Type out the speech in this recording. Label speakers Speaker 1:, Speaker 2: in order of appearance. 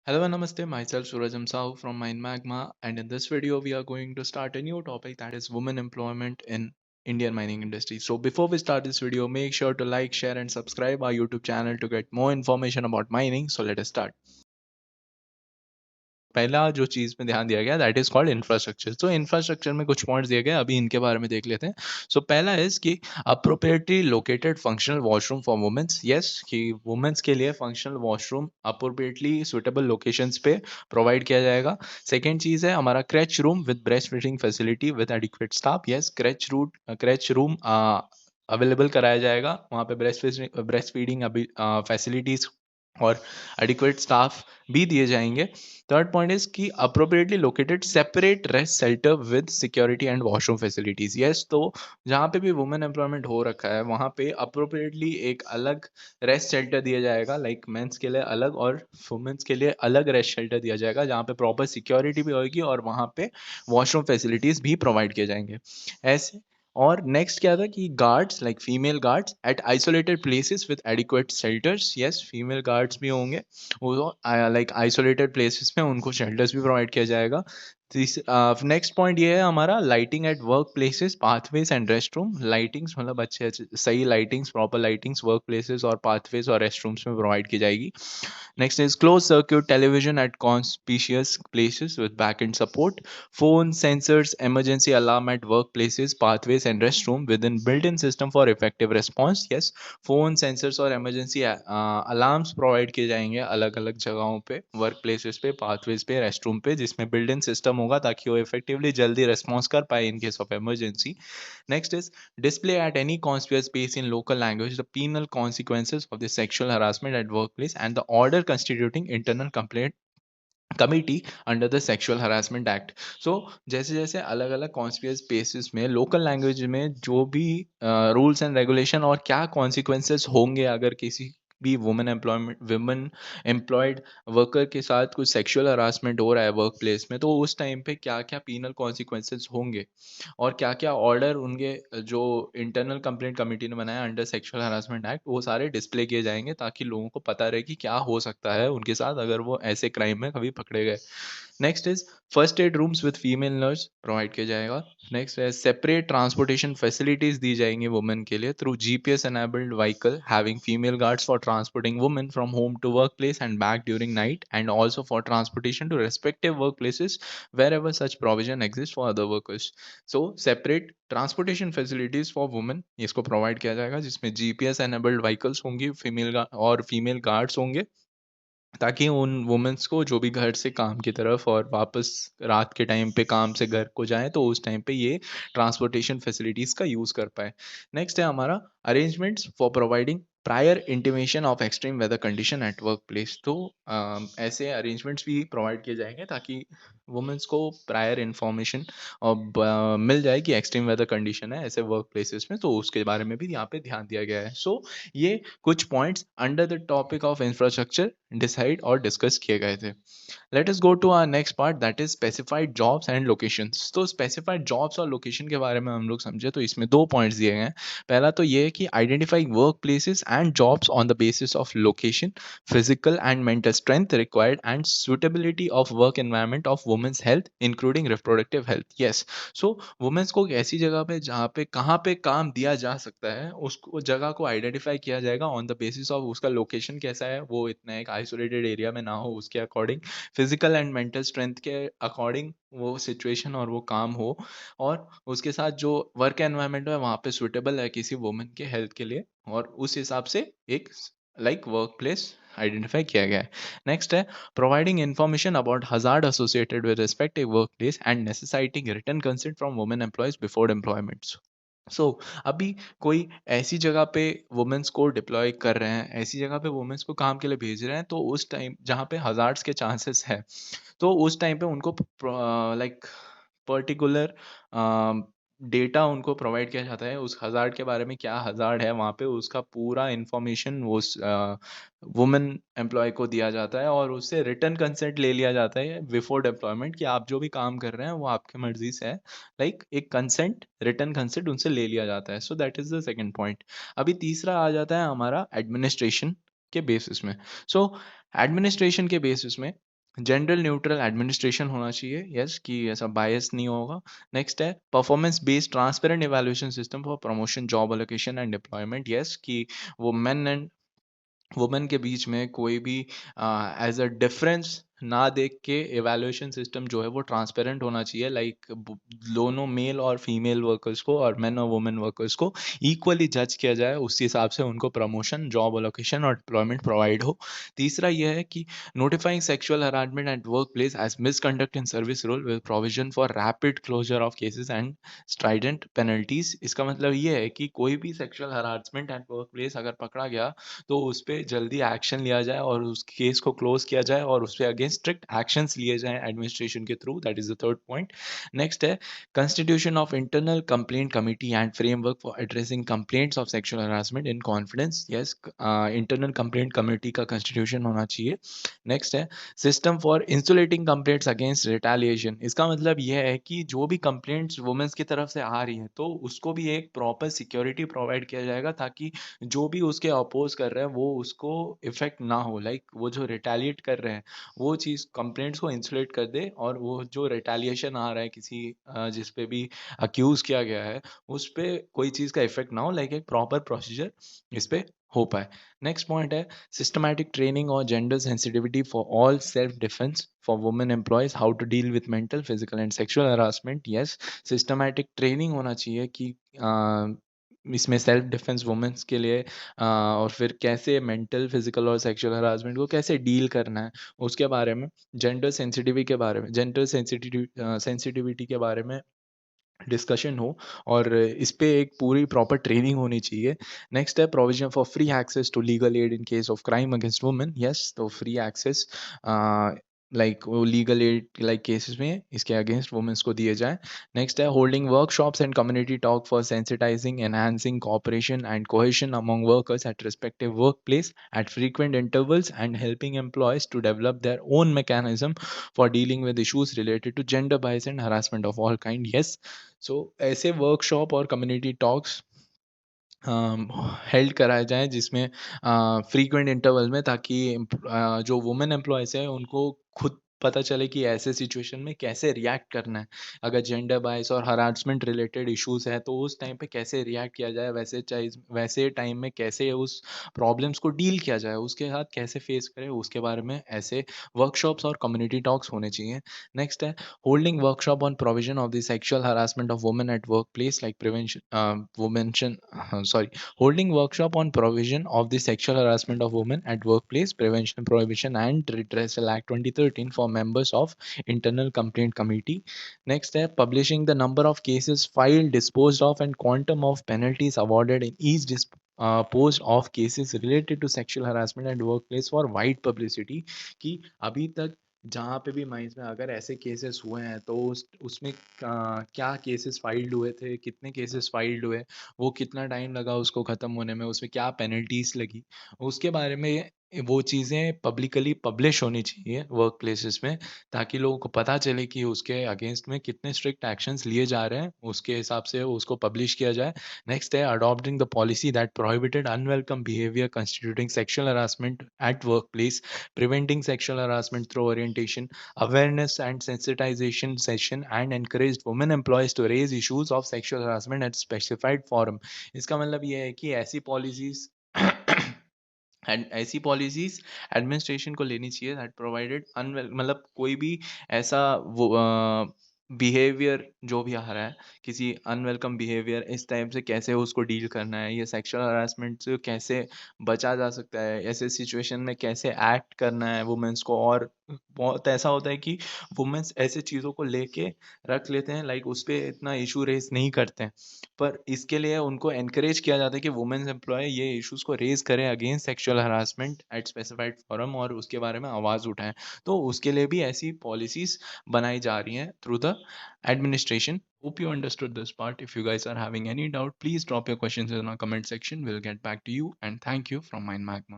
Speaker 1: Hello and namaste, myself Surajam Sahu from Mind Magma, and in this video we are going to start a new topic, that is women employment in Indian mining industry. So before we start this video, make sure to like, share and subscribe our YouTube channel to get more information about mining. So let us start. पहला जो चीज़ में ध्यान दिया गया that is called infrastructure. तो infrastructure में कुछ points दिए गए, अभी इनके बारे में देख लेते हैं। सो पहला इज़ कि appropriately located functional washroom for womens. Yes, कि वुमेन्स के लिए functional washroom appropriately suitable locations पे प्रोवाइड किया जाएगा। सेकेंड चीज़ है हमारा creche room with breast feeding facility with adequate staff. Yes, creche room available कराया जाएगा, वहाँ पे ब्रेस्ट फीडिंग अभी फैसिलिटीज़ और एडिक्वेट स्टाफ भी दिए जाएंगे। थर्ड पॉइंट इज कि appropriately located separate rest shelter with security and washroom facilities. Yes, तो जहाँ पे भी वुमेन एम्प्लॉयमेंट हो रखा है वहाँ पे अप्रोप्रिएटली एक अलग रेस्ट शेल्टर दिया जाएगा, लाइक मेंस के लिए अलग और वुमेन्स के लिए अलग रेस्ट शेल्टर दिया जाएगा, जहाँ पे प्रॉपर सिक्योरिटी भी होगी और वहाँ पे वॉशरूम फैसिलिटीज भी प्रोवाइड किए जाएंगे। ऐसे और नेक्स्ट क्या था कि guards like female guards at isolated places with adequate shelters. Yes, female guards भी होंगे, वो लाइक आइसोलेटेड प्लेसेस में उनको शेल्टर्स भी प्रोवाइड किया जाएगा। नेक्स्ट पॉइंट ये है हमारा lighting at work places pathways and rest room. Lightings मतलब अच्छे अच्छे सही lightings, proper lightings work places और पाथवेज और रेस्ट रूम्स में प्रोवाइड की जाएगी। Next is closed circuit television at conspicuous places with back-end support, phone sensors, emergency alarm at workplaces, pathways and restroom within built-in system for effective response. Yes, phone sensors और emergency alarms provide किए जाएंगे अलग अलग जगहों पे, work places पे, pathways पे, rest room पे, जिसमें बिल्ड इन सिस्टम होगा ताकि वो इफेक्टिवली जल्दी रेस्पॉन्स कर पाए इन case of emergency. Next is display at any conspicuous space in local language the penal consequences of the sexual harassment at workplace and the order constituting internal complaint committee under the sexual harassment act. So जैसे जैसे अलग अलग conspicuous spaces में local language में जो भी rules and regulation और क्या कॉन्सिक्वेंसेस होंगे अगर किसी भी वुमेन एम्प्लॉयड वर्कर के साथ कुछ सेक्सुअल हरासमेंट हो रहा है वर्क प्लेस में, तो उस टाइम पे क्या क्या पीनल कॉन्सिक्वेंसेस होंगे और क्या क्या ऑर्डर उनके जो इंटरनल कंप्लेंट कमेटी ने बनाया अंडर सेक्सुअल हरासमेंट एक्ट, वो सारे डिस्प्ले किए जाएंगे ताकि लोगों को पता रहे कि क्या हो सकता है उनके साथ अगर वो ऐसे क्राइम में कभी पकड़े गए। Next is first aid rooms with female nurse provide किया जाएगा। नेक्स्ट है सेपरेट ट्रांसपोर्टेशन फैसिलिटीज दी जाएंगी वुमेन के लिए through GPS enabled vehicle having female guards for transporting women from home to work place and back during night and also for transportation to respective work places where ever such provision exist for other workers. So separate transportation facilities for women इसको provide किया जाएगा, जिसमें GPS enabled vehicles होंगी, female guards होंगे, ताकि उन women's को जो भी घर से काम की तरफ और वापस रात के टाइम पे काम से घर को जाएं तो उस टाइम पे ये ट्रांसपोर्टेशन फैसिलिटीज़ का यूज़ कर पाए। नेक्स्ट है हमारा arrangements for providing prior intimation of extreme weather condition at work place. तो ऐसे अरेंजमेंट्स भी प्रोवाइड किए जाएंगे ताकि वुमेन्स को प्रायर इंफॉर्मेशन और मिल जाए कि एक्सट्रीम वेदर कंडीशन है ऐसे वर्क प्लेसेस में, तो उसके बारे में भी यहाँ पे ध्यान दिया गया है। सो ये कुछ points under the topic of infrastructure decide और डिस्कस किए गए थे। Let us go to our next part, that is specified jobs and locations. तो स्पेसिफाइड जॉब्स और लोकेशन के बारे में हम लोग समझे तो इसमें दो पॉइंट्स दिए गए हैं। पहला तो ये है कि identifying work places and jobs on the basis of location, physical and mental strength required and suitability of work environment of womens health including reproductive health. Yes, so womens को एक ऐसी जगह पे जहाँ पे कहाँ पे काम दिया जा सकता है उसको जगह को आइडेंटिफाई किया जाएगा ऑन द बेसिस ऑफ उसका लोकेशन कैसा है, वो इतना एक आइसोलेटेड एरिया में ना हो, उसके according physical and mental strength के अकॉर्डिंग वो सिचुएशन और वो काम हो, और उसके साथ जो वर्क एनवायरनमेंट है वहाँ पे सुटेबल है किसी वुमेन के हेल्थ के लिए, और उस हिसाब से एक लाइक वर्क प्लेस आइडेंटिफाई किया गया है। नेक्स्ट है providing information about hazard associated with respective work place and necessitating written consent from women employees before employment. So अभी कोई ऐसी जगह पे वुमेन्स को डिप्लॉय कर रहे हैं, ऐसी जगह पे वुमेन्स को काम के लिए भेज रहे हैं, तो उस टाइम जहाँ पे हजार्ड्स के चांसेस है, तो उस टाइम पे उनको लाइक पर्टिकुलर डेटा उनको प्रोवाइड किया जाता है उस हज़ार्ड के बारे में, क्या हज़ार्ड है वहाँ पे उसका पूरा इन्फॉर्मेशन उस वुमेन एम्प्लॉय को दिया जाता है और उससे रिटर्न कंसेंट ले लिया जाता है बिफोर डिप्लॉयमेंट कि आप जो भी काम कर रहे हैं वो आपके मर्जी से है, लाइक एक कंसेंट, रिटर्न कंसेंट उनसे ले लिया जाता है। So that is the second point. अभी तीसरा आ जाता है हमारा एडमिनिस्ट्रेशन के बेसिस में। सो एडमिनिस्ट्रेशन के बेसिस में जनरल न्यूट्रल एडमिनिस्ट्रेशन होना चाहिए, यस, कि ऐसा बायस नहीं होगा। नेक्स्ट है performance based transparent evaluation system for promotion job allocation and deployment, yes, कि वो मेन एंड वुमेन के बीच में कोई भी एज अ डिफरेंस ना देख के एवेल्युएशन सिस्टम जो है वो ट्रांसपेरेंट होना चाहिए, लाइक दोनों मेल और फीमेल वर्कर्स को और मेन और वुमेन वर्कर्स को इक्वली जज किया जाए, उसी हिसाब से उनको प्रमोशन जॉब एलोकेशन और डिप्लॉयमेंट प्रोवाइड हो। तीसरा यह है कि notifying sexual harassment at work place as misconduct in service rule with provision for rapid closure of cases and strident penalties. इसका मतलब ये है कि कोई भी sexual harassment at work place अगर पकड़ा गया तो उस पे जल्दी एक्शन लिया जाए और उस केस को क्लोज किया जाए और उस पे अगेंस्ट स्ट्रिक्ट एक्शंस लिए जाएं एडमिनिस्ट्रेशन के through. That is the third point. Next है constitution of internal complaint committee and framework for addressing complaints of sexual harassment in confidence, yes, internal complaint committee का कंस्टिट्यूशन होना चाहिए। Next है system for insulating complaints against retaliation. इसका मतलब यह है कि जो भी कंप्लेंट्स वुमेन्स की तरफ से आ रही है तो उसको भी एक प्रॉपर सिक्योरिटी प्रोवाइड किया जाएगा ताकि जो भी उसके अपोज कर रहे हैं वो उसको इफेक्ट ना हो, लाइक वो जो रिटेलिएट कर रहे हैं वो चीज़ कंप्लेंट्स को इंसुलेट कर दे और वो जो रिटेलिएशन आ रहा है किसी जिस पे भी अक्यूज किया गया है उस पे कोई चीज़ का इफेक्ट ना हो, लाइक एक प्रॉपर प्रोसीजर इस पे हो पाए। नेक्स्ट पॉइंट है सिस्टमैटिक ट्रेनिंग और gender sensitivity for all self defence for women employees, how to deal with mental physical and sexual harassment, yes, systematic training होना चाहिए कि इसमें सेल्फ डिफेंस वुमेन्स के लिए और फिर कैसे मेंटल फिजिकल और सेक्सुअल हरासमेंट को कैसे डील करना है उसके बारे में, जेंडर सेंसिटिविटी के बारे में डिस्कशन हो और इस पे एक पूरी प्रॉपर ट्रेनिंग होनी चाहिए। नेक्स्ट है provision for free access to legal aid in case of crime against women, yes, तो फ्री एक्सेस लाइक वो लीगल एड लाइक केसेस में इसके अगेंस्ट वुमेन्स को दिए जाए। नेक्स्ट है holding workshops and community talk for sensitizing enhancing cooperation and cohesion among workers at respective workplace at frequent intervals and helping employees to develop their own mechanism for dealing with issues related to gender bias and harassment of all kind, yes। सो ऐसे workshop और community talks held कराए जाएँ जिसमें frequent interval में, ताकि जो women employees हैं उनको खुद पता चले कि ऐसे सिचुएशन में कैसे रिएक्ट करना है। अगर जेंडर बायस और हरासमेंट रिलेटेड इश्यूज़ हैं तो उस टाइम पे कैसे रिएक्ट किया जाए, वैसे टाइम में कैसे उस प्रॉब्लम्स को डील किया जाए, उसके साथ कैसे फेस करें, उसके बारे में ऐसे वर्कशॉप्स और कम्युनिटी टॉक्स होने चाहिए। नेक्स्ट है holding workshop on provision of the sexual harassment of women at workplace like prevention women sorry holding workshop on provision of the sexual harassment of women at workplace prevention prohibition and redressal act 2013 for members of internal complaint committee। Next है publishing the number of cases filed, disposed of and quantum of penalties awarded in each post of cases related to sexual harassment at workplace for wide publicity, कि अभी तक जहाँ पे भी mines में अगर ऐसे केसेस हुए हैं तो उसमें क्या केसेस फाइल्ड हुए थे, कितने केसेस फाइल्ड हुए, वो कितना टाइम लगा उसको ख़त्म होने में, उसमें क्या पेनल्टीज लगी, उसके बारे में वो चीज़ें पब्लिकली पब्लिश होनी चाहिए वर्क प्लेसेस में, ताकि लोगों को पता चले कि उसके अगेंस्ट में कितने स्ट्रिक्ट एक्शंस लिए जा रहे हैं, उसके हिसाब से उसको पब्लिश किया जाए। नेक्स्ट है adopting the policy that prohibited unwelcome behaviour constituting sexual harassment at work place, preventing sexual harassment through orientation, awareness and sensitization session, and encouraged women employees to raise issues of sexual harassment at specified forum। इसका मतलब ये है कि ऐसी policies and ऐसी policies administration को लेनी चाहिए दैट प्रोवाइडेड अनवेल, मतलब कोई भी ऐसा वो बिहेवियर जो भी आ रहा है, किसी अनवेलकम बिहेवियर, इस टाइप से कैसे उसको डील करना है, ये सेक्सुअल हरासमेंट से कैसे बचा जा सकता है, ऐसे सिचुएशन में कैसे एक्ट करना है वुमेन्स को। और बहुत ऐसा होता है कि वुमेन्स ऐसे चीज़ों को लेके रख लेते हैं, लाइक उस पर इतना इशू रेज नहीं करते हैं, पर इसके लिए उनको एनकरेज किया जाता है कि वुमेन्स एम्प्लॉय ये इश्यूज को रेज करें against sexual harassment eight specified forum और उसके बारे में आवाज़ उठाएं। तो उसके लिए भी ऐसी पॉलिसीज बनाई जा रही हैं through the administration। Hope you understood this part. If you guys are having any doubt, please drop your questions in our comment section. We'll get back to you. And thank you from Mind Magma.